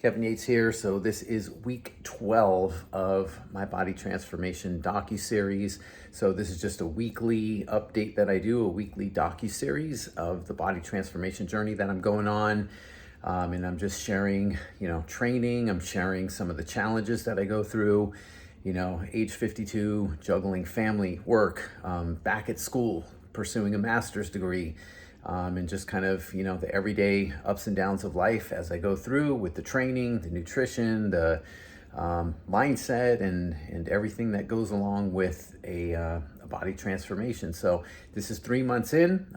Kevin Yates here. So this is week 12 of my body transformation docuseries. So this is just a weekly update that I do, a weekly docuseries of the body transformation journey that I'm going on. And I'm just sharing, training. I'm sharing some of the challenges that I go through, age 52, juggling family, work, back at school, pursuing a master's degree. And just kind of, the everyday ups and downs of life as I go through with the training, the nutrition, the mindset, and everything that goes along with a body transformation. So this is 3 months in.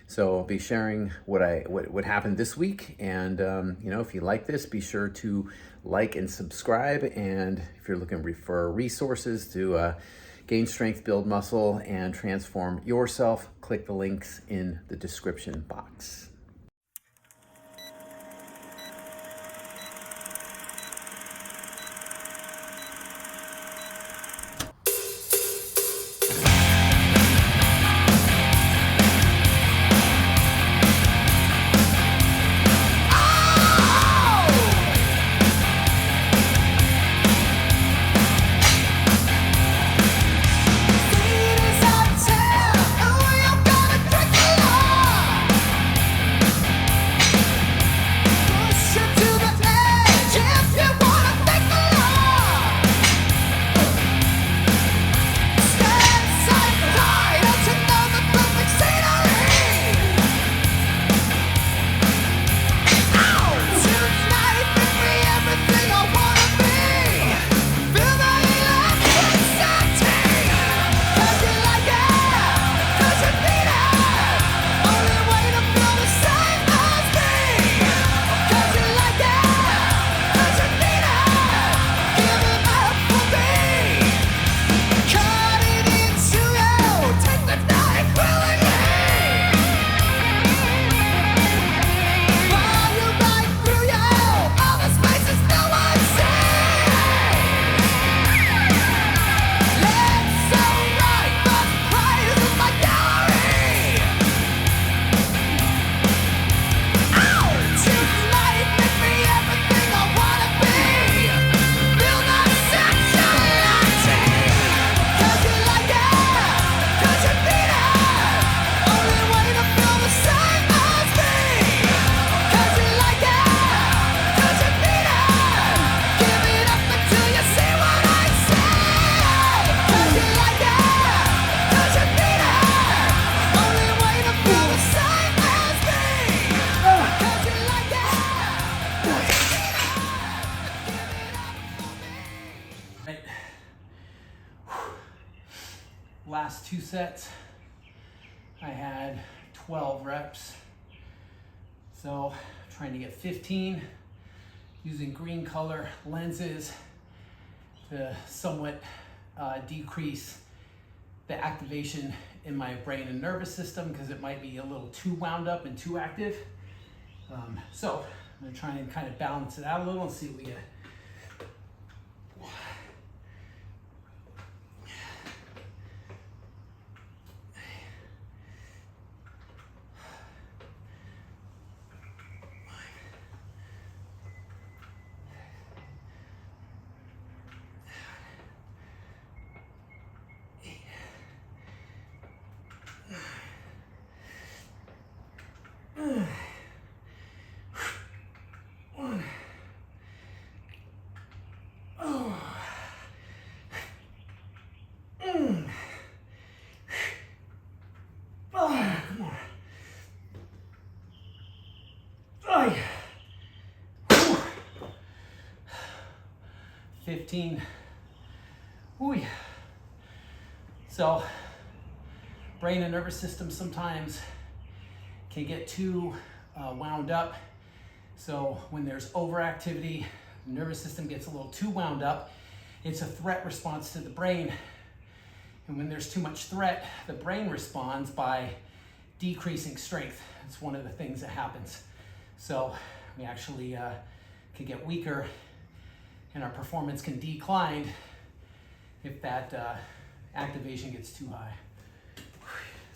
So I'll be sharing what happened this week. And, if you like this, be sure to like and subscribe. And if you're looking for resources to gain strength, build muscle, and transform yourself, click the links in the description box. Last 2 sets, I had 12 reps. So trying to get 15 using green color lenses to somewhat decrease the activation in my brain and nervous system because it might be a little too wound up and too active. So I'm gonna try and kind of balance it out a little and see what we get. Come on. 15. Ooh. So, brain and nervous system sometimes can get too wound up. So when there's overactivity, the nervous system gets a little too wound up. It's a threat response to the brain. And when there's too much threat, the brain responds by decreasing strength. It's one of the things that happens. So we actually can get weaker and our performance can decline if that activation gets too high.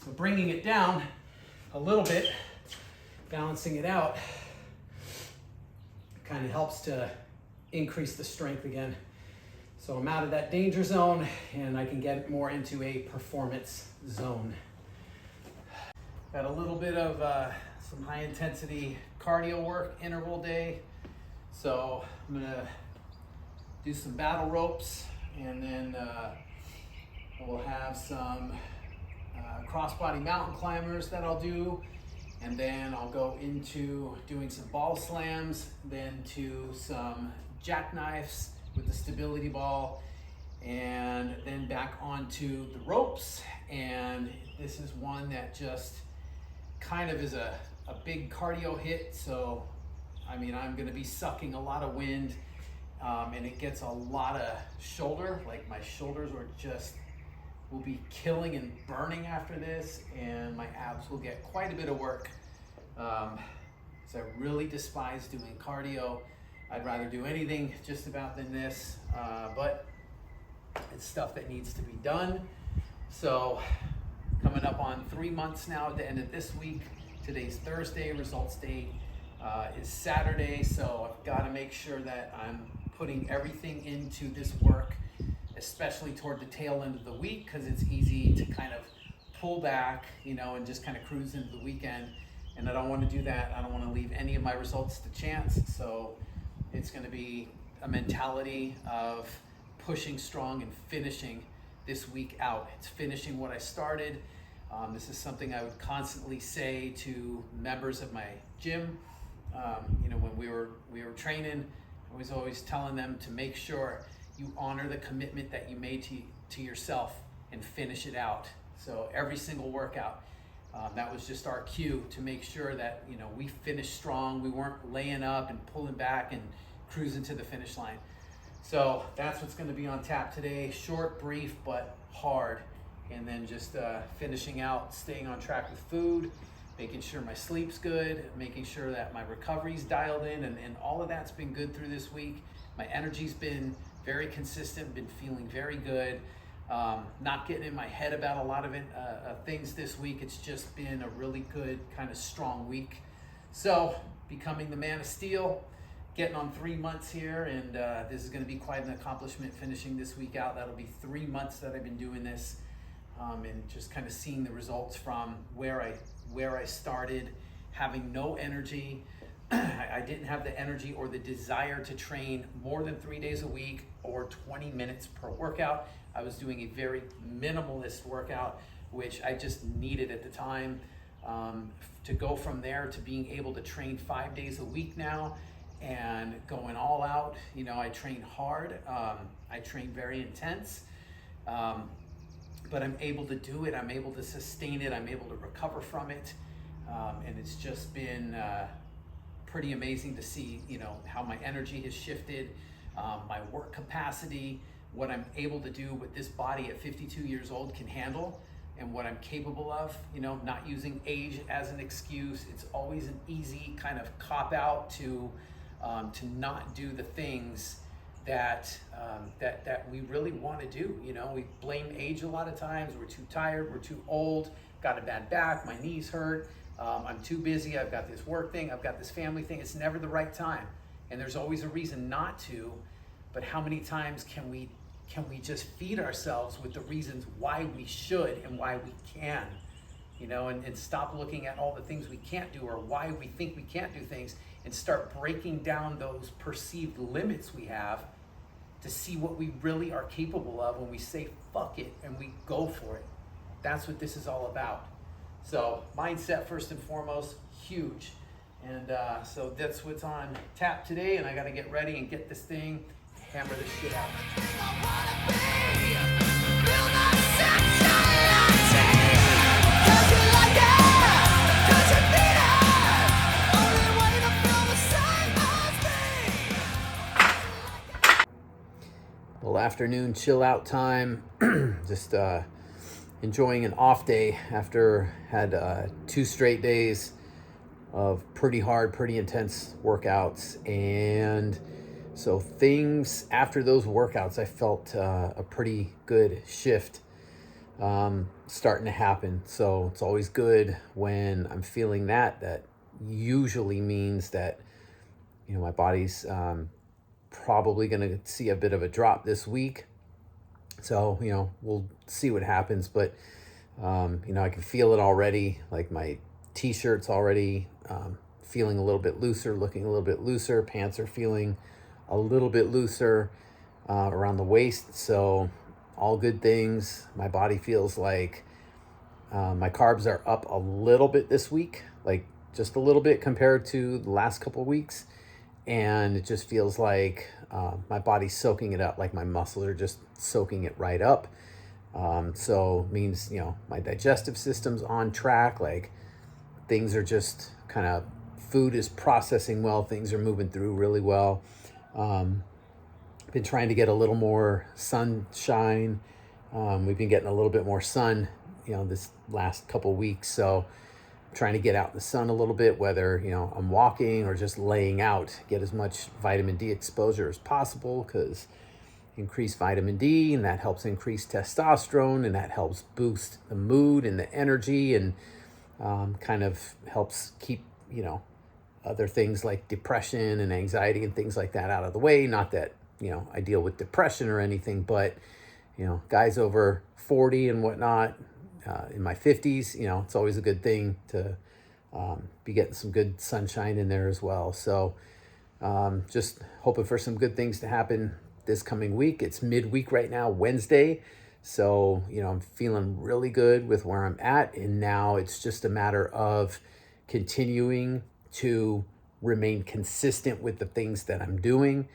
So bringing it down a little bit, balancing it out, kind of helps to increase the strength again. So I'm out of that danger zone and I can get more into a performance zone. Got a little bit of some high intensity cardio work, interval day. So I'm gonna do some battle ropes, and then we'll have some crossbody mountain climbers that I'll do. And then I'll go into doing some ball slams, then to some jackknives with the stability ball, and then back onto the ropes. And this is one that just kind of is a big cardio hit. So, I mean, I'm gonna be sucking a lot of wind, and it gets a lot of shoulder, like my shoulders will be killing and burning after this, and my abs will get quite a bit of work. So I really despise doing cardio. I'd rather do anything just about than this, but it's stuff that needs to be done. So coming up on 3 months now at the end of this week. Today's Thursday, results day is Saturday, so I've got to make sure that I'm putting everything into this work, especially toward the tail end of the week, because it's easy to kind of pull back, you know, and just kind of cruise into the weekend. And I don't want to do that. I don't want to leave any of my results to chance. So it's going to be a mentality of pushing strong and finishing this week out. It's finishing what I started. This is something I would constantly say to members of my gym. You know, when we were training, I was always telling them to make sure you honor the commitment that you made to yourself and finish it out. So every single workout, that was just our cue to make sure that, you know, we finished strong. We weren't laying up and pulling back and cruising to the finish line. So that's what's going to be on tap today. Short, brief, but hard. And then just finishing out, staying on track with food, making sure my sleep's good, making sure that my recovery's dialed in, and all of that's been good through this week. My energy's been very consistent, been feeling very good. Not getting in my head about a lot of things this week. It's just been a really good, kind of strong week. So, becoming the man of steel, getting on 3 months here, and this is going to be quite an accomplishment finishing this week out. That'll be 3 months that I've been doing this, and just kind of seeing the results from where I started, having no energy. I didn't have the energy or the desire to train more than 3 days a week or 20 minutes per workout. I was doing a very minimalist workout, which I just needed at the time. To go from there to being able to train 5 days a week now and going all out. You know, I train hard, I train very intense, but I'm able to do it, I'm able to sustain it, I'm able to recover from it, and it's just been pretty amazing to see, you know, how my energy has shifted, my work capacity, what I'm able to do with this body at 52 years old can handle, and what I'm capable of, you know, not using age as an excuse. It's always an easy kind of cop out to not do the things that we really want to do. You know, we blame age a lot of times. We're too tired, we're too old, got a bad back, my knees hurt, I'm too busy, I've got this work thing, I've got this family thing. It's never the right time, and there's always a reason not to. But how many times can we just feed ourselves with the reasons why we should and why we can, you know, and stop looking at all the things we can't do or why we think we can't do things, and start breaking down those perceived limits we have to see what we really are capable of when we say fuck it and we go for it. That's what this is all about. So mindset first and foremost, huge. And so that's what's on tap today, and I got to get ready and get this thing, hammer this shit out. Well, afternoon chill out time. Just enjoying an off day after had 2 straight days of pretty hard, pretty intense workouts. And so things after those workouts, I felt a pretty good shift starting to happen. So it's always good when I'm feeling that. That usually means that, my body's probably going to see a bit of a drop this week. So, we'll see what happens. But, I can feel it already. Like my t-shirt's already feeling a little bit looser, looking a little bit looser. Pants are feeling a little bit looser around the waist. So all good things. My body feels like my carbs are up a little bit this week, like just a little bit compared to the last couple of weeks. And it just feels like my body's soaking it up, like my muscles are just soaking it right up. So means, my digestive system's on track. Like things are just kind of, food is processing well. Things are moving through really well. Been trying to get a little more sunshine. We've been getting a little bit more sun, this last couple weeks. So I'm trying to get out in the sun a little bit, whether, I'm walking or just laying out, get as much vitamin D exposure as possible, because increase vitamin D, and that helps increase testosterone, and that helps boost the mood and the energy, and kind of helps keep, other things like depression and anxiety and things like that out of the way. Not that, I deal with depression or anything, but, guys over 40 and whatnot, in my 50s, it's always a good thing to be getting some good sunshine in there as well. So just hoping for some good things to happen this coming week. It's midweek right now, Wednesday. So, I'm feeling really good with where I'm at. And now it's just a matter of continuing to remain consistent with the things that I'm doing,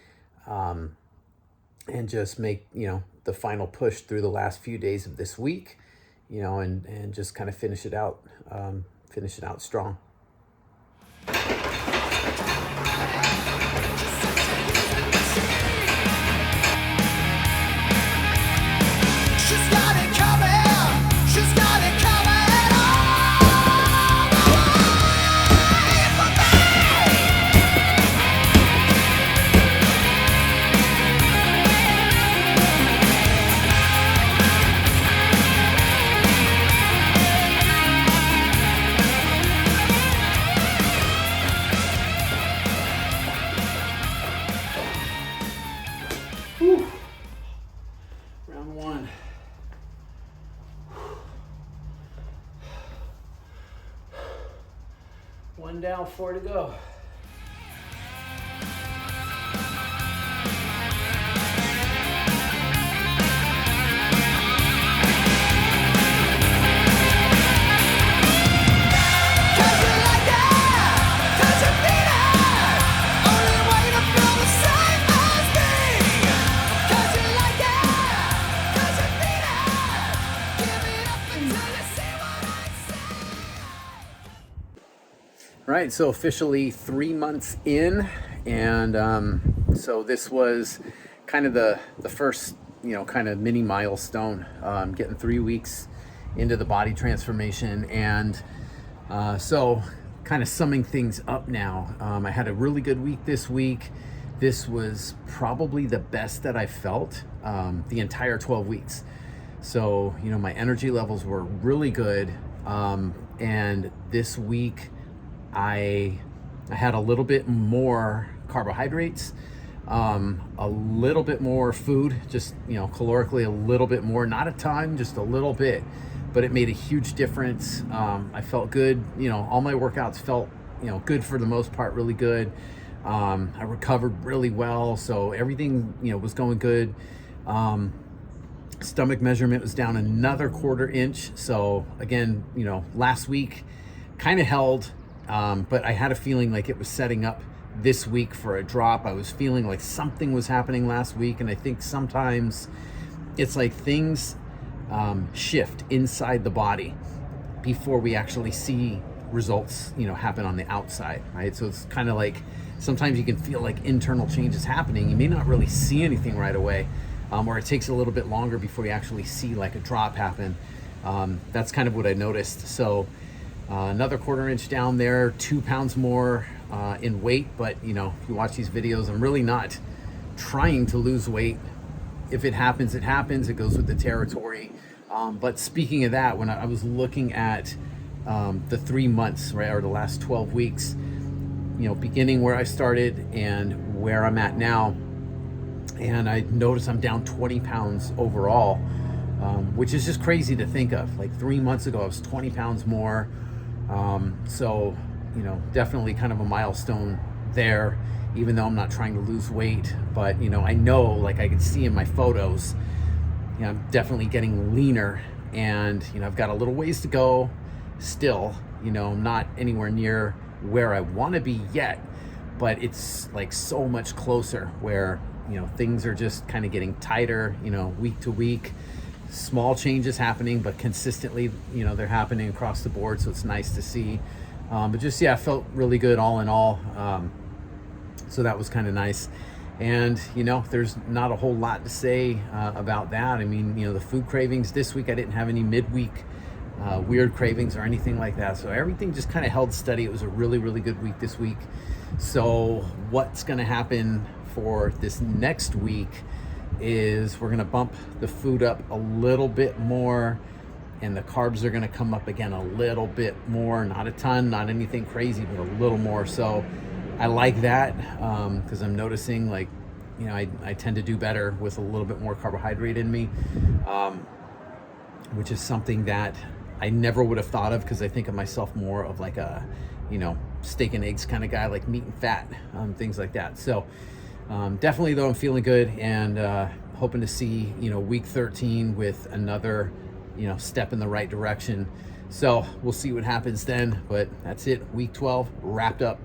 and just make, the final push through the last few days of this week, and just kind of finish it out strong. Round one. One down, 4 to go. Right, so officially 3 months in, and so this was kind of the first, kind of mini milestone, getting 3 weeks into the body transformation. And so kind of summing things up now, I had a really good week this week. This was probably the best that I felt the entire 12 weeks. So, my energy levels were really good, and this week I had a little bit more carbohydrates, a little bit more food, just, calorically a little bit more, not a ton, just a little bit, but it made a huge difference. I felt good. All my workouts felt, good for the most part, really good. I recovered really well. So everything, was going good. Stomach measurement was down another 1/4 inch. So again, last week kind of held, but I had a feeling like it was setting up this week for a drop. I was feeling like something was happening last week, and I think sometimes it's like things shift inside the body before we actually see results, happen on the outside, right? So it's kind of like sometimes you can feel like internal changes happening. You may not really see anything right away, or it takes a little bit longer before you actually see like a drop happen. That's kind of what I noticed. So another 1/4 inch down there, 2 pounds more in weight. But if you watch these videos, I'm really not trying to lose weight. If it happens, it happens. It goes with the territory. But speaking of that, when I was looking at the 3 months, right, or the last 12 weeks, beginning where I started and where I'm at now. And I noticed I'm down 20 pounds overall, which is just crazy to think of. Like 3 months ago, I was 20 pounds more. So, definitely kind of a milestone there, even though I'm not trying to lose weight. But, I know, like I can see in my photos, I'm definitely getting leaner, and, I've got a little ways to go still. I'm not anywhere near where I want to be yet, but it's like so much closer where, things are just kind of getting tighter, week to week. Small changes happening, but consistently, they're happening across the board. So it's nice to see. But just, yeah, felt really good all in all. So that was kind of nice. And, there's not a whole lot to say about that. I mean, the food cravings this week, I didn't have any midweek weird cravings or anything like that. So everything just kind of held steady. It was a really, really good week this week. So what's going to happen for this next week is we're going to bump the food up a little bit more, and the carbs are going to come up again a little bit more. Not a ton, not anything crazy, but a little more. So I like that because I'm noticing, like, I tend to do better with a little bit more carbohydrate in me, which is something that I never would have thought of, because I think of myself more of like a, steak and eggs kind of guy, like meat and fat, things like that. So definitely, though, I'm feeling good, and hoping to see, week 13 with another, step in the right direction. So we'll see what happens then, but that's it. Week 12 wrapped up.